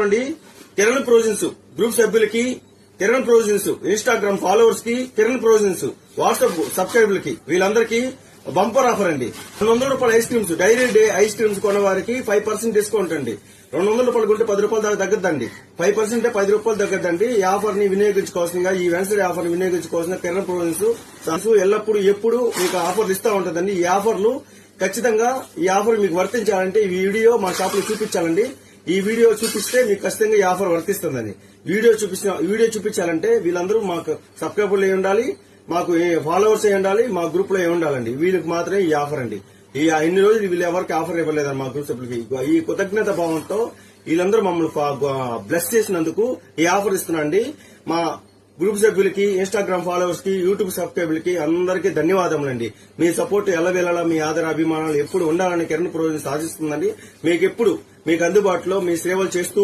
అండి Kiran provisions group సభ్యులకి, Kiran provisions Instagram followers కి, కిరణ్ ప్రొవిజన్స్ వాట్సాప్ సబ్స్క్రైబర్లకి వీళ్ళందరికీ బంపర్ ఆఫర్ అండి. 200 రూపాయల ice creams, Dairy Day ice creams కొన్న వారికి 5% డిస్కౌంట్ అండి. 200 రూపాయలు కొంటే 10 రూపాయల దాకా తగ్గద్దండి. 5% 10 రూపాయలు తగ్గద్దండి. ఈ ఆఫర్ ని వినియోగించుకోవాల్సిందిగా, ఈ వెన్స్డే ఆఫర్ ని వినియోగించుకోవాల్సిన కిరణ్ ప్రొవిజన్స్ ఎల్లప్పుడూ ఎప్పుడు మీకు ఆఫర్లు ఇస్తా ఉంటుందండి. ఈ ఆఫర్లు ఖచ్చితంగా ఈ ఆఫర్ మీకు వర్తించాలంటే ఈ వీడియో మా షాప్ లో చూపించాలండి. ఈ వీడియో చూపిస్తే మీకు ఖచ్చితంగా ఈ ఆఫర్ వర్తిస్తుందండి. వీడియో చూపించాలంటే వీళ్ళందరూ మాకు సబ్స్క్రైబర్లు అయి ఉండాలి, మాకు ఫాలోవర్స్ అయి ఉండాలి, మా గ్రూప్ లో ఉండాలండి. వీళ్ళకి మాత్రమే ఈ ఆఫర్ అండి. ఇన్ని రోజులు వీళ్ళు ఎవరికి ఆఫర్ ఇవ్వలేదండి మా గ్రూప్ సభ్యులకి. ఈ కృతజ్ఞత భావంతో వీళ్ళందరూ మమ్మల్ని బ్లెస్ చేసినందుకు ఈ ఆఫర్ ఇస్తున్నాండి. మా గ్రూప్ సభ్యులకి, ఇన్స్టాగ్రామ్ ఫాలోవర్స్ కి, యూట్యూబ్ సబ్స్క్రైబర్లకి అందరికీ ధన్యవాదములండి. మీ సపోర్ట్ ఎల్లవేళలా, మీ ఆదర అభిమానాలు ఎప్పుడు ఉండాలని కిరణ్ ప్రొవిజన్స్ ఆశిస్తుందండి. మీకు అందుబాటులో మీ సేవలు చేస్తూ